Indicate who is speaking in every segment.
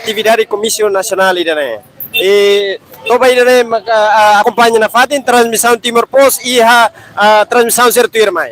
Speaker 1: atividade Comissão Nacional né. E toba ida acompanha na fatin transmissão Timor Post e a transmissão certo irmão.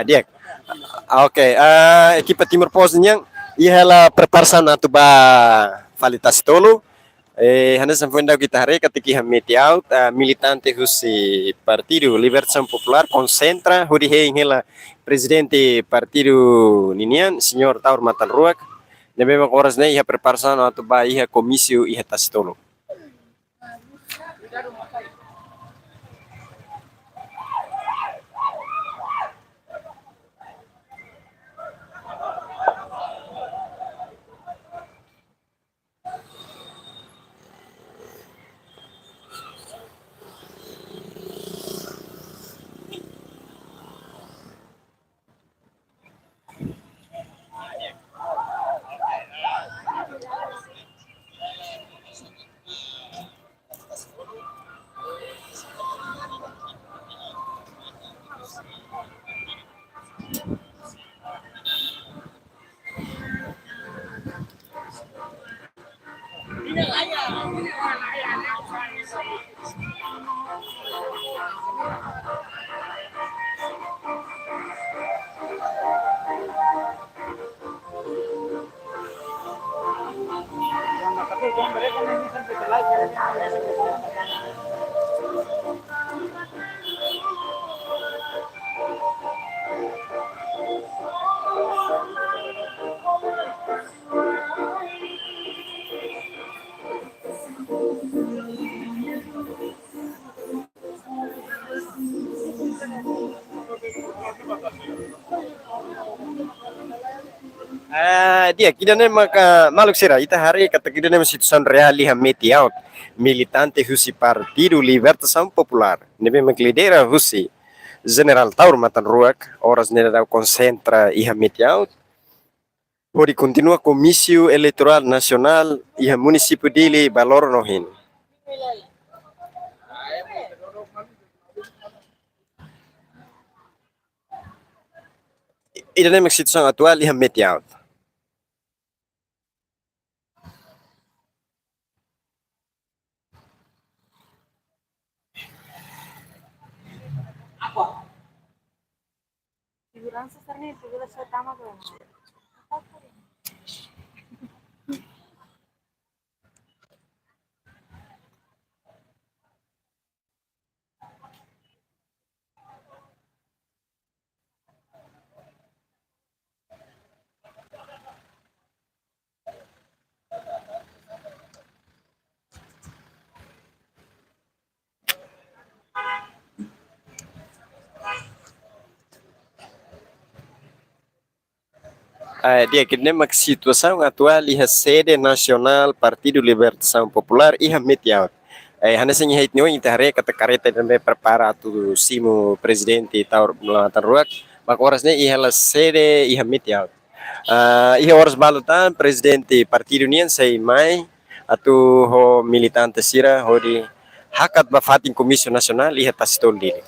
Speaker 1: Dia. Oke, equipa Timor Poste-nya ela preparação na tuba falitas tolo. Hana sampai ndak kita hari ketika hamiti out militante husi Partido Libertação Popular concentra huri hela presidente Partido Ninian Senhor Taur Matanruak. Na memang horas na iha preparação na tuba iha komisi iha tas tolo. Dia kita nem maka maluk sira ita hari kata kita nem situação real liha metiaut militante husi Partido Libertação Popular nebe maklidera husi General Taur Matan Ruak horas general concentra iha metiaut pode continua Comício Eleitoral Nacional iha município dele Balor Nohin. Ida nem situação atual iha metiaut.
Speaker 2: Segurança sarni segurança tama ko.
Speaker 1: Dia que nem situação atual iha sede nacional Partido Libertação Popular iha metiaut. Hanya sengi hait nyo intare kata kareta dan prepara tu simo presidente taur melatan ruak mak oras ne iha la sede iha metiaut. Iha oras balutan presidente Partido Unian sei mai atu ho militante sira ho di hakat bafatin Komisi Nasional iha tasitol diri.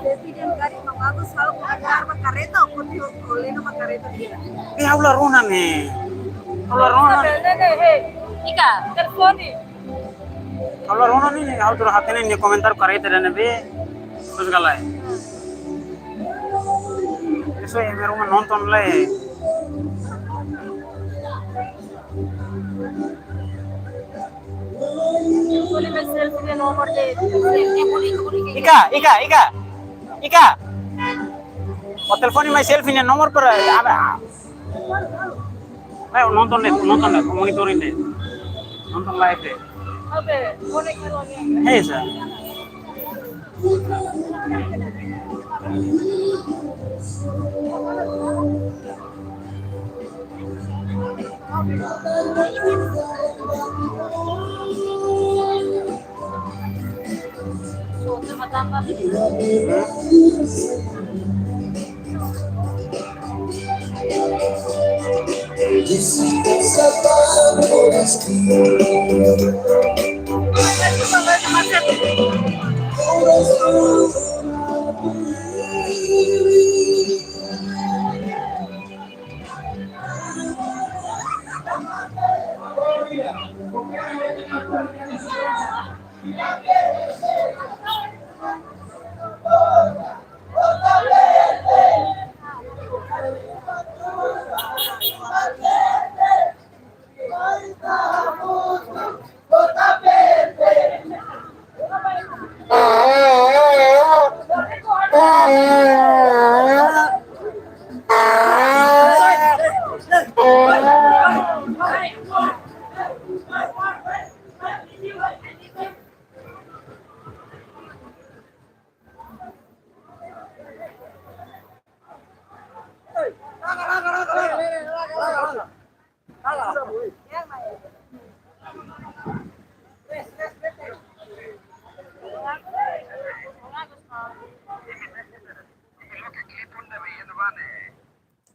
Speaker 2: Presiden garis mamago selalu mengantar makareta o oleh makareta dia.
Speaker 3: Habla Rona, me. Habla Rona.
Speaker 2: Ika, telefoni.
Speaker 3: Habla Rona nih. Aku tuh hati nih komentar karya dan nabe. Terus galai. Eso yang rumah nonton le. Ika. O telepon mai selfie nya nomor per ayo nonton deh, monitorin deh. Nonton live deh.
Speaker 2: Oke, konek lagi.
Speaker 3: Hei, sir.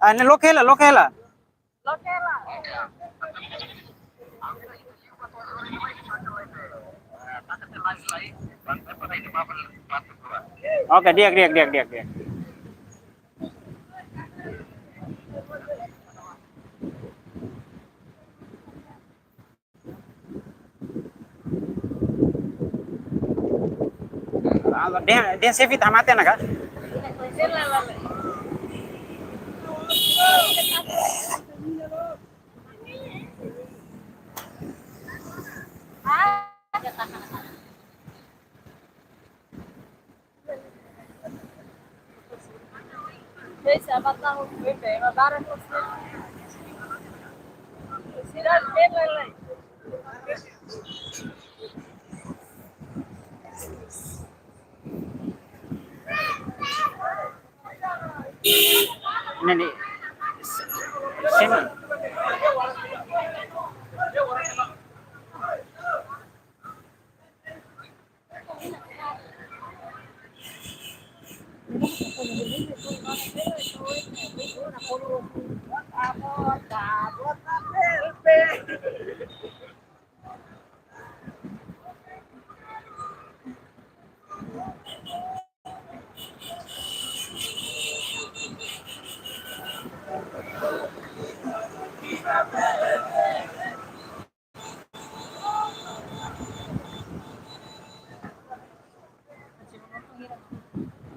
Speaker 3: Ano lokela, lokela. Oke, dia. Dia save tamate na ka?
Speaker 2: Esse avatar foi bem, mas agora você. Tirar ele.
Speaker 3: Ini sini.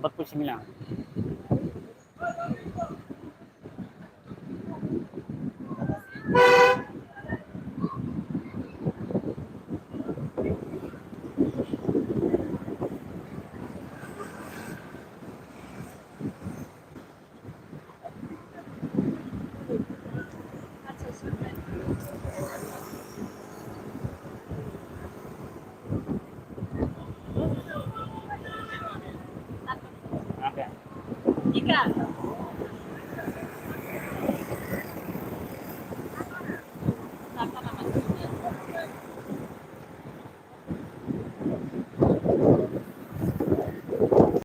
Speaker 3: Empat puluh sembilan. Oke.
Speaker 2: Jika